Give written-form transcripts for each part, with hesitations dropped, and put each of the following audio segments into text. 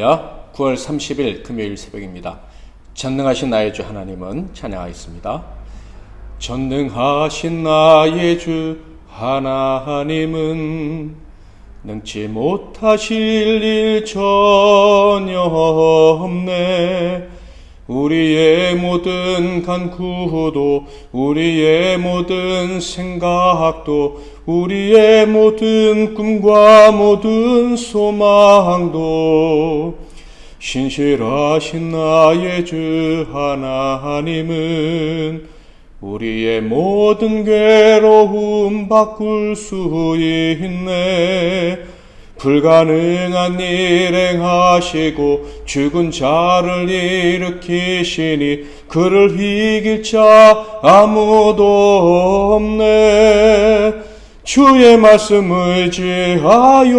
할렐루야. 9월 30일 금요일 새벽입니다. 전능하신 나의 주 하나님은 찬양하겠습니다. 전능하신 나의 주 하나님은 능치 못하실 일 전혀 없네. 우리의 모든 간구도, 우리의 모든 생각도, 우리의 모든 꿈과 모든 소망도 신실하신 나의 주 하나님은 우리의 모든 괴로움 바꿀 수 있네. 불가능한 일 행하시고 죽은 자를 일으키시니 그를 이길 자 아무도 없네. 주의 말씀 의지하여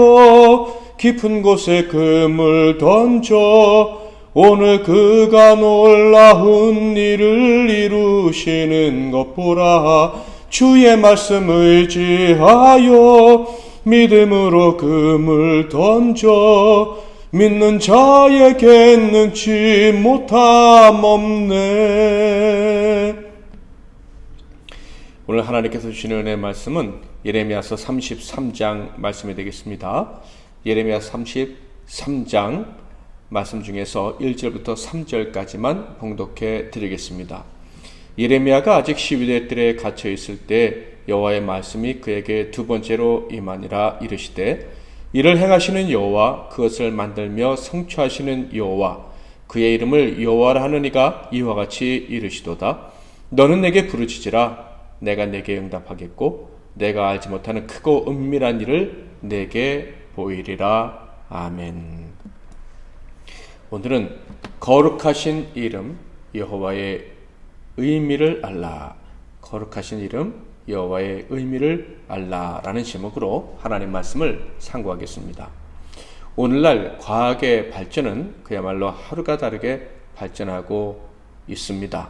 깊은 곳에 금을 던져 오늘 그가 놀라운 일을 이루시는 것 보라. 주의 말씀 의지하여 믿음으로 금을 던져 믿는 자에겐 능치 못함 없네. 오늘 하나님께서 주시는 은혜의 말씀은 예레미야서 33장 말씀이 되겠습니다. 예레미야 33장 말씀 중에서 1절부터 3절까지만 봉독해 드리겠습니다. 예레미야가 아직 12대 뜰에 갇혀 있을 때 여호와의 말씀이 그에게 두 번째로 임하니라. 이르시되 이를 행하시는 여호와, 그것을 만들며 성취하시는 여호와, 그의 이름을 여호와라 하느니가 이와 같이 이르시도다. 너는 내게 부르짖으라. 내가 내게 응답하겠고 내가 알지 못하는 크고 은밀한 일을 내게 보이리라. 아멘. 오늘은 거룩하신 이름 여호와의 의미를 알라. 거룩하신 이름 여호와의 의미를 알라라는 제목으로 하나님 말씀을 상고하겠습니다. 오늘날 과학의 발전은 그야말로 하루가 다르게 발전하고 있습니다.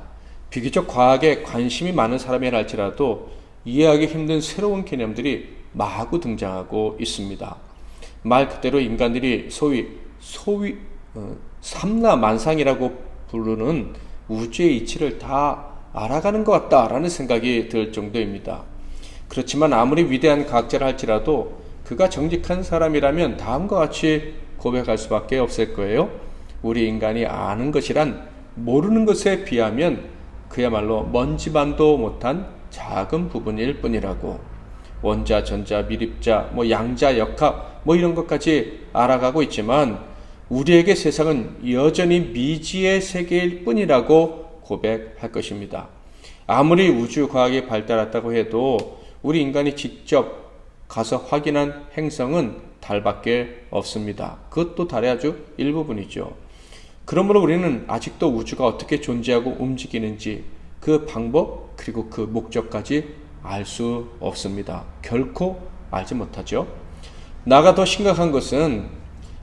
비교적 과학에 관심이 많은 사람이라 할지라도 이해하기 힘든 새로운 개념들이 마구 등장하고 있습니다. 말 그대로 인간들이 소위 삼라만상이라고 부르는 우주의 이치를 다 알아가는 것 같다라는 생각이 들 정도입니다. 그렇지만 아무리 위대한 과학자라 할지라도 그가 정직한 사람이라면 다음과 같이 고백할 수밖에 없을 거예요. 우리 인간이 아는 것이란 모르는 것에 비하면 그야말로 먼지만도 못한 작은 부분일 뿐이라고. 원자, 전자, 미립자, 양자, 역학 이런 것까지 알아가고 있지만 우리에게 세상은 여전히 미지의 세계일 뿐이라고 고백할 것입니다. 아무리 우주과학이 발달했다고 해도 우리 인간이 직접 가서 확인한 행성은 달밖에 없습니다. 그것도 달의 아주 일부분이죠. 그러므로 우리는 아직도 우주가 어떻게 존재하고 움직이는지 그 방법 그리고 그 목적까지 알 수 없습니다. 결코 알지 못하죠. 나가 더 심각한 것은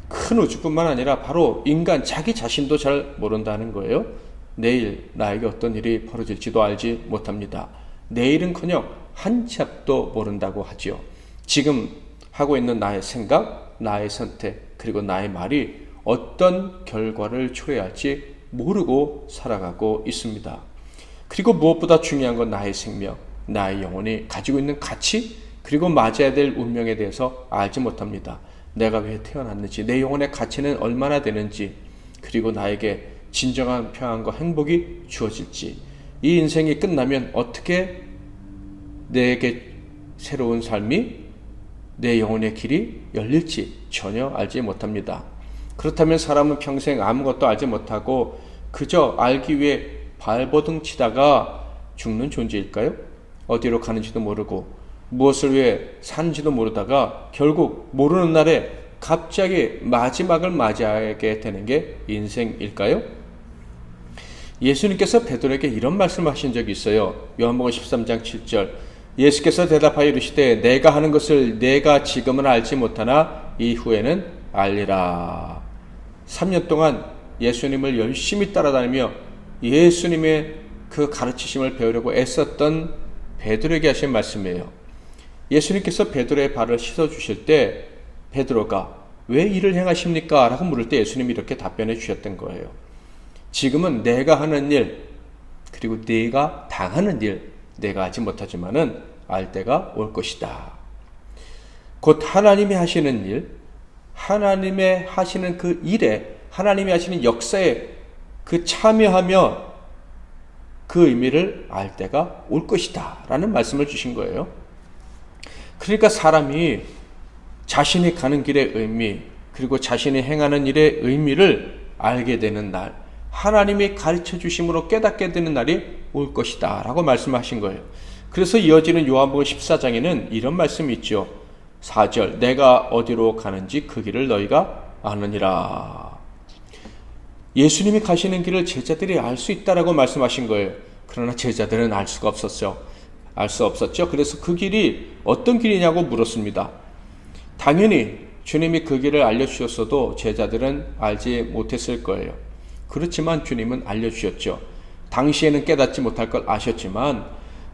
큰 우주뿐만 아니라 바로 인간 자기 자신도 잘 모른다는 거예요. 내일 나에게 어떤 일이 벌어질지도 알지 못합니다. 내일은커녕 한 치 앞도 모른다고 하지요. 지금 하고 있는 나의 생각, 나의 선택, 그리고 나의 말이 어떤 결과를 초래할지 모르고 살아가고 있습니다. 그리고 무엇보다 중요한 건 나의 생명, 나의 영혼이 가지고 있는 가치, 그리고 맞아야 될 운명에 대해서 알지 못합니다. 내가 왜 태어났는지, 내 영혼의 가치는 얼마나 되는지, 그리고 나에게 진정한 평안과 행복이 주어질지, 이 인생이 끝나면 어떻게 내게 새로운 삶이, 내 영혼의 길이 열릴지 전혀 알지 못합니다. 그렇다면 사람은 평생 아무것도 알지 못하고 그저 알기 위해 발버둥 치다가 죽는 존재일까요? 어디로 가는지도 모르고 무엇을 위해 사는지도 모르다가 결국 모르는 날에 갑자기 마지막을 맞이하게 되는 게 인생일까요? 예수님께서 베드로에게 이런 말씀을 하신 적이 있어요. 요한복음 13장 7절. 예수께서 대답하여 이르시되 내가 하는 것을 내가 지금은 알지 못하나 이후에는 알리라. 3년 동안 예수님을 열심히 따라다니며 예수님의 그 가르치심을 배우려고 애썼던 베드로에게 하신 말씀이에요. 예수님께서 베드로의 발을 씻어주실 때 베드로가 왜 일을 행하십니까? 라고 물을 때 예수님이 이렇게 답변해 주셨던 거예요. 지금은 내가 하는 일, 그리고 네가 당하는 일, 내가 하지 못하지만은 알 때가 올 것이다. 곧 하나님이 하시는 일, 하나님의 하시는 그 일에, 하나님이 하시는 역사에 그 참여하며 그 의미를 알 때가 올 것이다 라는 말씀을 주신 거예요. 그러니까 사람이 자신이 가는 길의 의미, 그리고 자신이 행하는 일의 의미를 알게 되는 날, 하나님이 가르쳐 주심으로 깨닫게 되는 날이 올 것이다 라고 말씀하신 거예요. 그래서 이어지는 요한복음 14장에는 이런 말씀이 있죠. 4절, 내가 어디로 가는지 그 길을 너희가 아느니라. 예수님이 가시는 길을 제자들이 알 수 있다라고 말씀하신 거예요. 그러나 제자들은 알 수가 없었죠. 알 수 없었죠. 그래서 그 길이 어떤 길이냐고 물었습니다. 당연히 주님이 그 길을 알려주셨어도 제자들은 알지 못했을 거예요. 그렇지만 주님은 알려주셨죠. 당시에는 깨닫지 못할 걸 아셨지만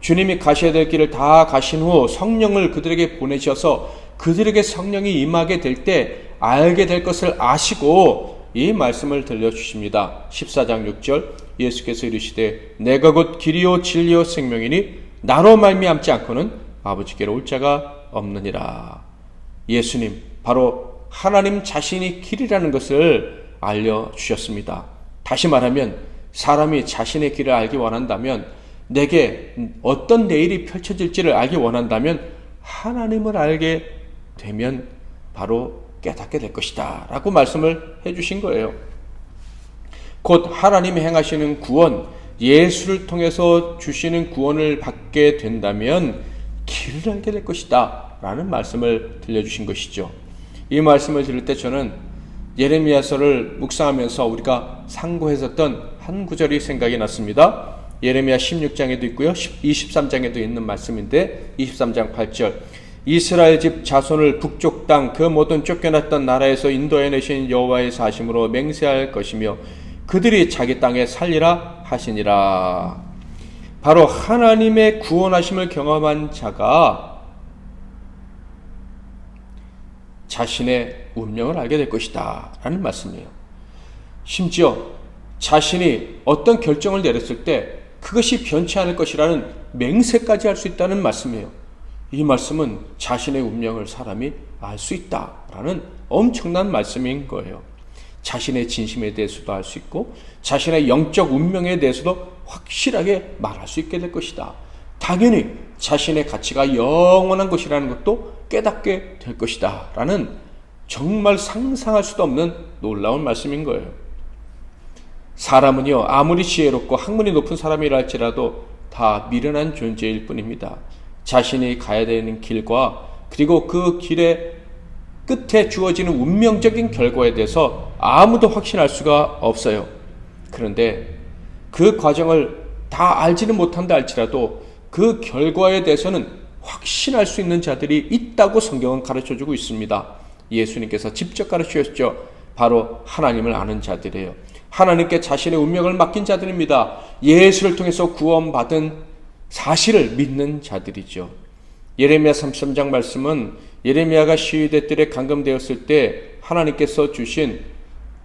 주님이 가셔야 될 길을 다 가신 후 성령을 그들에게 보내셔서 그들에게 성령이 임하게 될 때 알게 될 것을 아시고 이 말씀을 들려주십니다. 14장 6절, 예수께서 이르시되 내가 곧 길이요 진리요 생명이니 나로 말미암지 않고는 아버지께로 올 자가 없느니라. 예수님, 바로 하나님 자신이 길이라는 것을 알려주셨습니다. 다시 말하면 사람이 자신의 길을 알기 원한다면, 내게 어떤 내일이 펼쳐질지를 알기 원한다면 하나님을 알게 되면 바로 깨닫게 될 것이다 라고 말씀을 해주신 거예요. 곧 하나님이 행하시는 구원, 예수를 통해서 주시는 구원을 받게 된다면 길을 알게 될 것이다 라는 말씀을 들려주신 것이죠. 이 말씀을 들을 때 저는 예레미야서를 묵상하면서 우리가 상고했었던 한 구절이 생각이 났습니다. 예레미야 16장에도 있고요, 23장에도 있는 말씀인데 23장 8절, 이스라엘 집 자손을 북쪽 땅 그 모든 쫓겨났던 나라에서 인도해내신 여호와의 사심으로 맹세할 것이며 그들이 자기 땅에 살리라 하시니라. 바로 하나님의 구원하심을 경험한 자가 자신의 운명을 알게 될 것이다 라는 말씀이에요. 심지어 자신이 어떤 결정을 내렸을 때 그것이 변치 않을 것이라는 맹세까지 할 수 있다는 말씀이에요. 이 말씀은 자신의 운명을 사람이 알 수 있다라는 엄청난 말씀인 거예요. 자신의 진심에 대해서도 알 수 있고 자신의 영적 운명에 대해서도 확실하게 말할 수 있게 될 것이다. 당연히 자신의 가치가 영원한 것이라는 것도 깨닫게 될 것이다 라는 정말 상상할 수도 없는 놀라운 말씀인 거예요. 사람은요, 아무리 지혜롭고 학문이 높은 사람이라 할지라도 다 미련한 존재일 뿐입니다. 자신이 가야 되는 길과 그리고 그 길의 끝에 주어지는 운명적인 결과에 대해서 아무도 확신할 수가 없어요. 그런데 그 과정을 다 알지는 못한다 할지라도 그 결과에 대해서는 확신할 수 있는 자들이 있다고 성경은 가르쳐주고 있습니다. 예수님께서 직접 가르치셨죠. 바로 하나님을 아는 자들이에요. 하나님께 자신의 운명을 맡긴 자들입니다. 예수를 통해서 구원받은 사실을 믿는 자들이죠. 예레미야 33장 말씀은 예레미야가 시위대 뜰에 감금되었을 때 하나님께서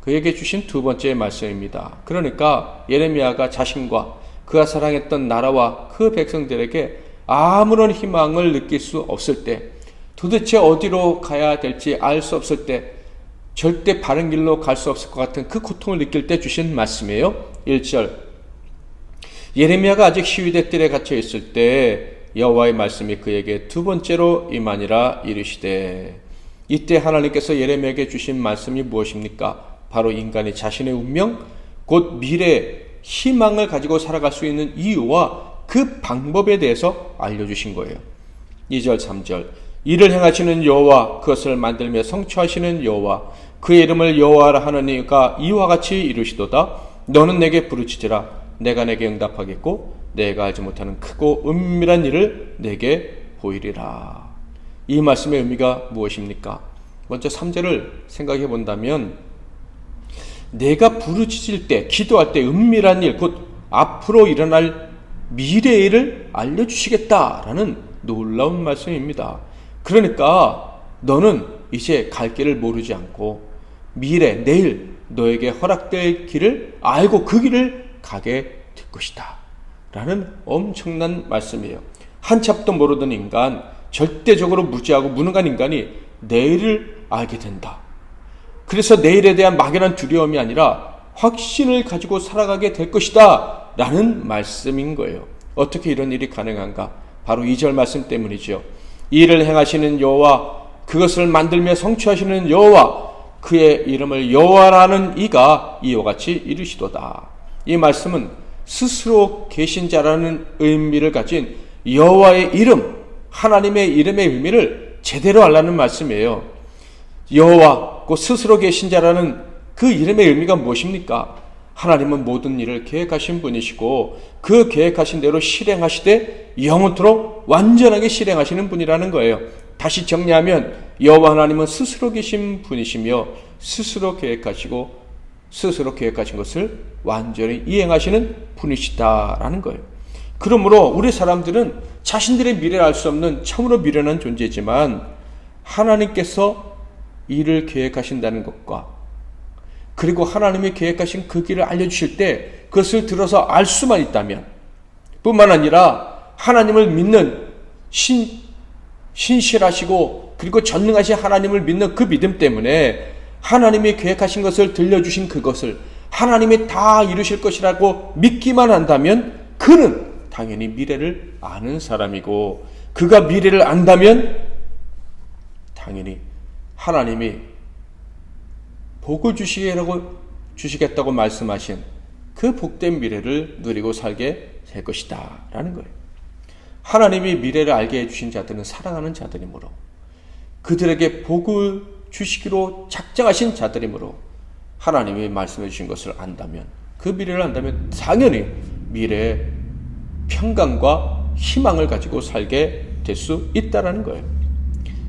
그에게 주신 두 번째 말씀입니다. 그러니까 예레미야가 자신과 그가 사랑했던 나라와 그 백성들에게 아무런 희망을 느낄 수 없을 때, 도대체 어디로 가야 될지 알 수 없을 때, 절대 바른 길로 갈 수 없을 것 같은 그 고통을 느낄 때 주신 말씀이에요. 1절, 예레미야가 아직 시위대 뜰에 갇혀 있을 때 여호와의 말씀이 그에게 두 번째로 임하니라 이르시되. 이때 하나님께서 예레미야에게 주신 말씀이 무엇입니까? 바로 인간이 자신의 운명, 곧 미래 희망을 가지고 살아갈 수 있는 이유와 그 방법에 대해서 알려주신 거예요. 2절 3절, 이를 행하시는 여호와, 그것을 만들며 성취하시는 여호와, 그의 이름을 여호와라 하는 이가 이와 같이 이르시도다. 너는 내게 부르짖으라. 내가 내게 응답하겠고 내가 알지 못하는 크고 은밀한 일을 내게 보이리라. 이 말씀의 의미가 무엇입니까? 먼저 3절을 생각해 본다면, 내가 부르짖을 때, 기도할 때 은밀한 일, 곧 앞으로 일어날 미래의 일을 알려주시겠다라는 놀라운 말씀입니다. 그러니까 너는 이제 갈 길을 모르지 않고 미래, 내일 너에게 허락될 길을 알고 그 길을 가게 될 것이다 라는 엄청난 말씀이에요. 한참도 모르던 인간, 절대적으로 무지하고 무능한 인간이 내일을 알게 된다. 그래서 내일에 대한 막연한 두려움이 아니라 확신을 가지고 살아가게 될 것이다 라는 말씀인 거예요. 어떻게 이런 일이 가능한가? 바로 2절 말씀 때문이죠. 이를 행하시는 여호와, 그것을 만들며 성취하시는 여호와, 그의 이름을 여호와라는 이가 이와 같이 이르시도다. 이 말씀은 스스로 계신 자라는 의미를 가진 여호와의 이름, 하나님의 이름의 의미를 제대로 알라는 말씀이에요. 여호와, 곧 스스로 계신 자라는 그 이름의 의미가 무엇입니까? 하나님은 모든 일을 계획하신 분이시고 그 계획하신 대로 실행하시되 영원토록 완전하게 실행하시는 분이라는 거예요. 다시 정리하면 여호와 하나님은 스스로 계신 분이시며 스스로 계획하시고 스스로 계획하신 것을 완전히 이행하시는 분이시다라는 거예요. 그러므로 우리 사람들은 자신들의 미래를 알 수 없는 참으로 미련한 존재지만 하나님께서 일을 계획하신다는 것과 그리고 하나님이 계획하신 그 길을 알려주실 때 그것을 들어서 알 수만 있다면, 뿐만 아니라 하나님을 믿는 신실하시고 그리고 전능하신 하나님을 믿는 그 믿음 때문에 하나님이 계획하신 것을 들려주신 그것을 하나님이 다 이루실 것이라고 믿기만 한다면 그는 당연히 미래를 아는 사람이고, 그가 미래를 안다면 당연히 하나님이 복을 주시겠다고 말씀하신 그 복된 미래를 누리고 살게 될 것이다 라는 거예요. 하나님이 미래를 알게 해주신 자들은 사랑하는 자들이므로, 그들에게 복을 주시기로 작정하신 자들이므로 하나님이 말씀해 주신 것을 안다면, 그 미래를 안다면 당연히 미래에 평강과 희망을 가지고 살게 될 수 있다라는 거예요.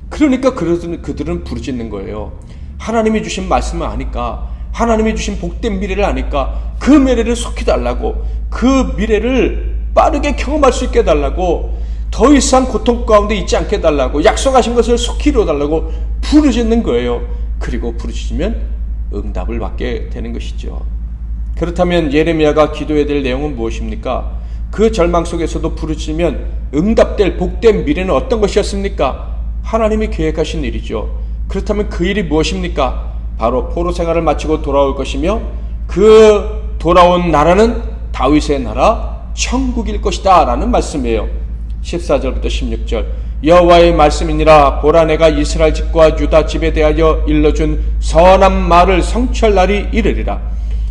그러니까 그들은 부르짖는 거예요. 하나님이 주신 말씀을 아니까, 하나님이 주신 복된 미래를 아니까 그 미래를 속히 달라고, 그 미래를 빠르게 경험할 수 있게 해달라고, 더 이상 고통 가운데 있지 않게 해달라고, 약속하신 것을 속히 이루어달라고 부르짖는 거예요. 그리고 부르짖으면 응답을 받게 되는 것이죠. 그렇다면 예레미야가 기도해야 될 내용은 무엇입니까? 그 절망 속에서도 부르짖으면 응답될 복된 미래는 어떤 것이었습니까? 하나님이 계획하신 일이죠. 그렇다면 그 일이 무엇입니까? 바로 포로 생활을 마치고 돌아올 것이며 그 돌아온 나라는 다윗의 나라 천국일 것이다 라는 말씀이에요. 14절부터 16절 여호와의 말씀이니라. 보라, 내가 이스라엘 집과 유다 집에 대하여 일러준 선한 말을 성취할 날이 이르리라.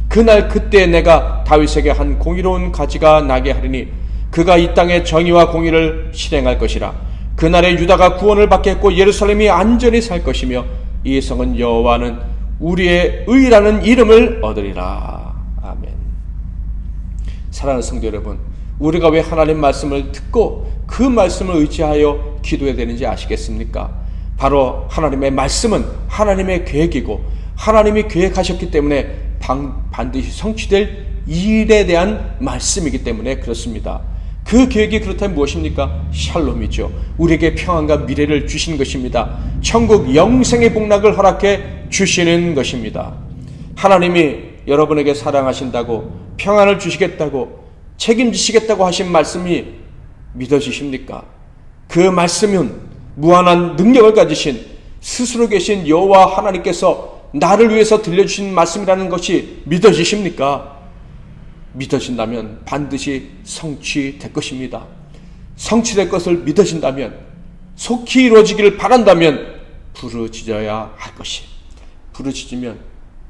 그날 그때 내가 다윗에게 한 공의로운 가지가 나게 하리니 그가 이 땅에 정의와 공의를 실행할 것이라. 그날에 유다가 구원을 받겠고 예루살렘이 안전히 살 것이며 이 성은 여호와는 우리의 의라는 이름을 얻으리라. 아멘. 사랑하는 성도 여러분, 우리가 왜 하나님 말씀을 듣고 그 말씀을 의지하여 기도해야 되는지 아시겠습니까? 바로 하나님의 말씀은 하나님의 계획이고 하나님이 계획하셨기 때문에 반드시 성취될 일에 대한 말씀이기 때문에 그렇습니다. 그 계획이 그렇다면 무엇입니까? 샬롬이죠. 우리에게 평안과 미래를 주신 것입니다. 천국 영생의 복락을 허락해 주시는 것입니다. 하나님이 여러분에게 사랑하신다고, 평안을 주시겠다고, 책임지시겠다고 하신 말씀이 믿어지십니까? 그 말씀은 무한한 능력을 가지신 스스로 계신 여호와 하나님께서 나를 위해서 들려주신 말씀이라는 것이 믿어지십니까? 믿어진다면 반드시 성취될 것입니다. 성취될 것을 믿어진다면, 속히 이루어지기를 바란다면 부르짖어야 할 것이, 부르짖으면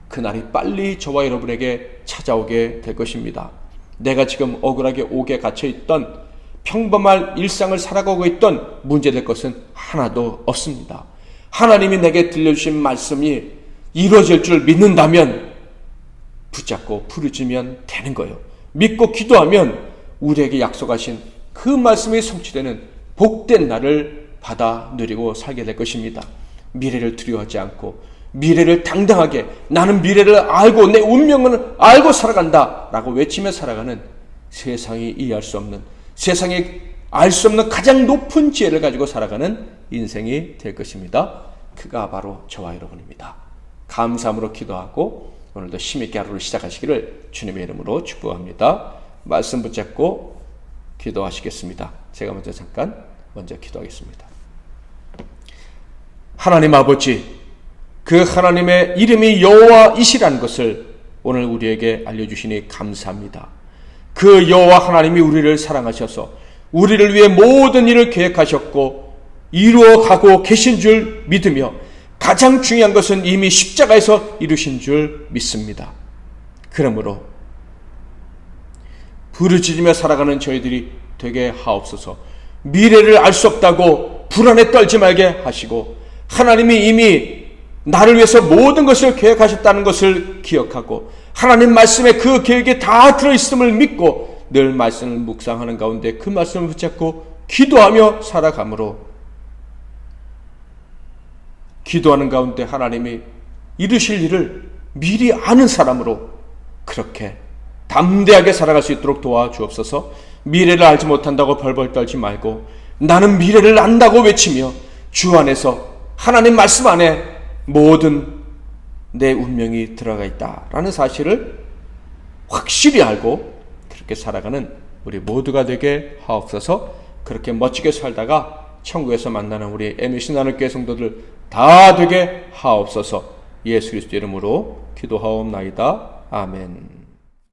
그날이 빨리 저와 여러분에게 찾아오게 될 것입니다. 내가 지금 억울하게 옥에 갇혀있던, 평범한 일상을 살아가고 있던 문제될 것은 하나도 없습니다. 하나님이 내게 들려주신 말씀이 이루어질 줄 믿는다면 붙잡고 부르짖으면 되는 거예요. 믿고 기도하면 우리에게 약속하신 그 말씀이 성취되는 복된 날을 받아 누리고 살게 될 것입니다. 미래를 두려워하지 않고 미래를 당당하게, 나는 미래를 알고 내 운명을 알고 살아간다 라고 외치며 살아가는, 세상이 이해할 수 없는, 세상에 알 수 없는 가장 높은 지혜를 가지고 살아가는 인생이 될 것입니다. 그가 바로 저와 여러분입니다. 감사함으로 기도하고 오늘도 힘있게 하루를 시작하시기를 주님의 이름으로 축복합니다. 말씀 붙잡고 기도하시겠습니다. 제가 먼저 기도하겠습니다. 하나님 아버지, 그 하나님의 이름이 여호와이시라는 것을 오늘 우리에게 알려주시니 감사합니다. 그 여호와 하나님이 우리를 사랑하셔서 우리를 위해 모든 일을 계획하셨고 이루어가고 계신 줄 믿으며 가장 중요한 것은 이미 십자가에서 이루신 줄 믿습니다. 그러므로 부르짖으며 살아가는 저희들이 되게 하옵소서. 미래를 알 수 없다고 불안에 떨지 말게 하시고 하나님이 이미 나를 위해서 모든 것을 계획하셨다는 것을 기억하고 하나님 말씀에 그 계획이 다 들어있음을 믿고 늘 말씀을 묵상하는 가운데 그 말씀을 붙잡고 기도하며 살아가므로 기도하는 가운데 하나님이 이루실 일을 미리 아는 사람으로 그렇게 담대하게 살아갈 수 있도록 도와주옵소서. 미래를 알지 못한다고 벌벌 떨지 말고 나는 미래를 안다고 외치며 주 안에서 하나님 말씀 안에 모든 내 운명이 들어가 있다라는 사실을 확실히 알고 그렇게 살아가는 우리 모두가 되게 하옵소서. 그렇게 멋지게 살다가 천국에서 만나는 우리 MBC 나눔교회 성도들 다 되게 하옵소서. 예수 그리스도 이름으로 기도하옵나이다. 아멘.